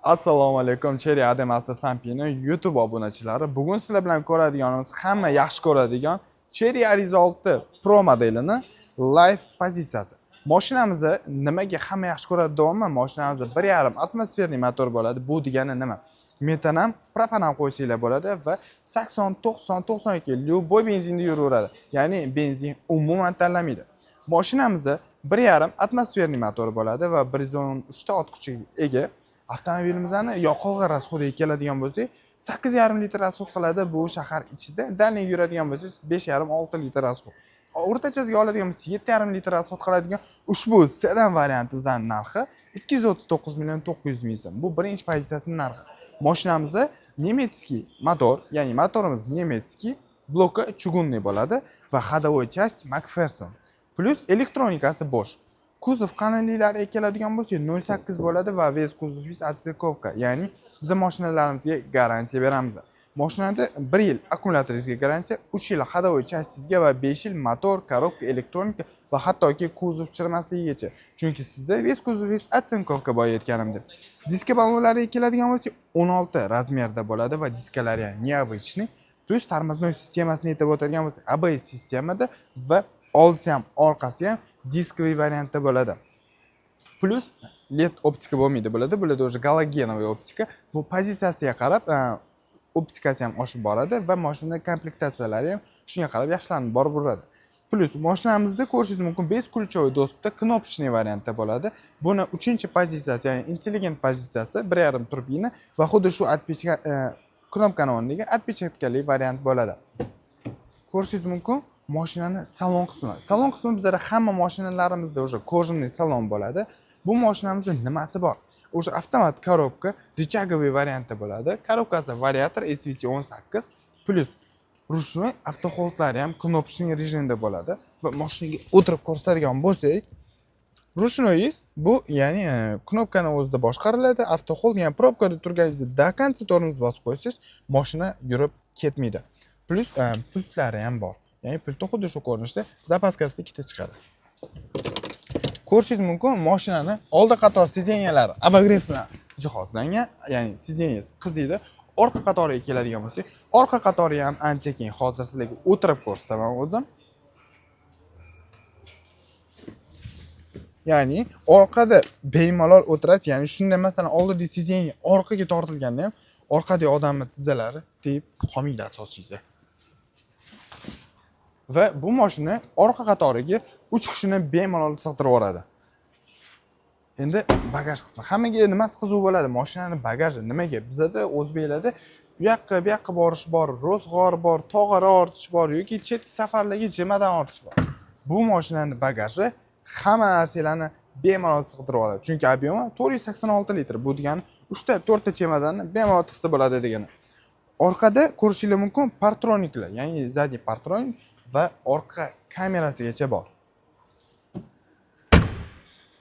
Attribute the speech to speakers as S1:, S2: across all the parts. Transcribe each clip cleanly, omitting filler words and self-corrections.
S1: Assalomu alaykum, Cherry Ademaster Sampini YouTube obunachilari. Bugun sizlar bilan ko'radiganimiz, hamma yaxshi ko'radigan Cherry Ariza 6 Pro modelini live pozitsiyasi. Mashinamizni nimaga hamma yaxshi ko'radi deyapman? Mashinamizda 1.5 atmosferli motor bo'ladi. Bu degani nima? Metan ham, propan ham qo'ysanglar bo'ladi va 80, 90, 92 любой benzinda yuraveradi. Ya'ni benzin umuman tanlamaydi. Mashinamizda 1.5 atmosferli motor bo'ladi va 113 ta ot kuchiga ega. Avtomobilimizni yoqilg'i rasxodiga keladigan bo'lsak, 8,5 litr rasxod qiladi. Bu shahar ichida dalning yuradigan bo'lsangiz 5,5-6 litr rasxod. O'rtachasiga oladigan bo'lsangiz 7,5 litr rasxod qiladigan ushbu sedan variantimizning narxi 239,900,000 so'm. Bu birinchi pozitsiyasining narxi. Mashinamizda nemetskiy motor, ya'ni motorimiz nemetskiy, bloki chugunniy bo'ladi va ходовой часть McPherson. Plus elektronikasi bo'sh. Kuzov qalinliklariga keladigan bo'lsak 0.8 bo'ladi va vez kuzovingiz отсековка, ya'ni biz mashinalarimizga garantiya beramiz. Mashinada 1 yil akkumulyatoringizga garantiya, 3 yil ходовой частьingizga va 5 yil motor, korobka, elektronika va hattoki kuzov chirmasligigacha. Chunki sizda vez kuzovingiz отсековка bor aytganimdek. Diska balonlariga keladigan bo'lsak 16 razmerda bo'ladi va diskalari ham необычный. Plus tormoznoy sistemasini aytib o'tadigan bo'lsak, ABS sistemada va oldisi ham orqasi ham diskoviy variantda bo'ladi. Plus LED optika bo'lmaydi bo'ladi. Bularda o'sha galogenoviy optika. Bu pozitsiyasiga qarab optikasi ham oshib boradi va mashina komplektatsiyalari ham shunga qarab yaxshilanib borib turadi. Plus mashinamizda ko'rishingiz mumkin beskulchovoy dostupda knopочный variantda bo'ladi. Buni 3-pozitsiyasi, ya'ni intelligent pozitsiyasi 1.5 turbina va xuddi shu отпечатка knopkani o'rniga отпечаткali variant bo'ladi. Ko'rishingiz mumkin mashinani salon qismi. Salon qismi bizda hamma mashinalarimizda o'sha kojinniy salon bo'ladi. Bu mashinamizda nimasi bor? O'sha avtomat korobka, richagoviy variantda bo'ladi. Korobkasi variator SVC18 plus rushnoy avtoxoldlari ham knopочный rejimda bo'ladi va mashinaga o'tirib ko'rsatadigan bo'lsak, rushnoyingiz bu ya'ni knopkani o'zida boshqariladi. Avtoxold, ya'ni probkada turganingizda до конца tormoz bosib qo'ysangiz, mashina yurib ketmaydi. Plus pultlari ham bor. Ya'ni pultni xuddi shu ko'rinishda zapaskasida ikkita chiqadi. Ko'rishingiz mumkin, mashinani oldi qator sizenyalari abagrev bilan jihozlangan, ya'ni sizenyas qiziydi. Orqa qatoriga keladigan bo'lsak, orqa qatori ham ancha keng. Hozir sizlarga o'tirib ko'rsataman o'zim. Ya'ni orqada bemalol o'tirasiz, ya'ni shunday masalan oldida sizenya orqaga tortilganda ham orqadagi odamning tizzalari tegib qolmaydi asosiysi. Va bu mashina orqa qatoriga 3 kishini bemalol sig'dirib yuboradi. Endi bagaj qismi. Hammaga nimasi qiziq bo'ladi? Mashinaning bagaji nimaga? Bizda o'zbeklarda bu yoqqa borish bor, ro'zg'or bor, tog'ara ortish bor yoki chetki safarlarga jemadan ortish bor. Bu mashinaning bagaji hamma narsalarni bemalol sig'dirib oladi. Chunki ob'emi 486 litr. Bu degani 3 ta 4 ta chemadanni bemalol tiqsa bo'ladi degani. Orqada ko'rishingiz mumkin partroniklar, ya'ni zadniy partronik va orqa kamerasigacha bor.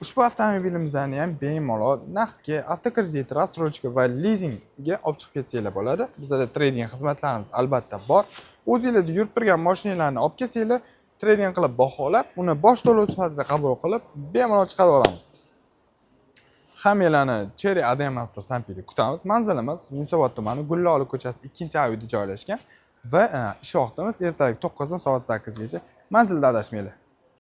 S1: Ushbu avtomobilimizni ham bemalol naqdga, avtokredit, rassrochka va lizingga olib chiqib ketsanglar bo'ladi. Bizda trading xizmatlarimiz albatta bor. O'zingizlarda yurib turgan mashinalarni olib kelsanglar, trading qilib baholab, uni bosh to'lov sifatida qabul qilib, bemalol chiqarib olamiz. Hammalarni Cherry Ademaster Sampini kutamiz. Manzilimiz Yunusobod tumani Gullioli ko'chasi 2-avida joylashgan va ish vaqtimiz ertalab 9 dan soat 8 gacha. Manzilda adashmanglar.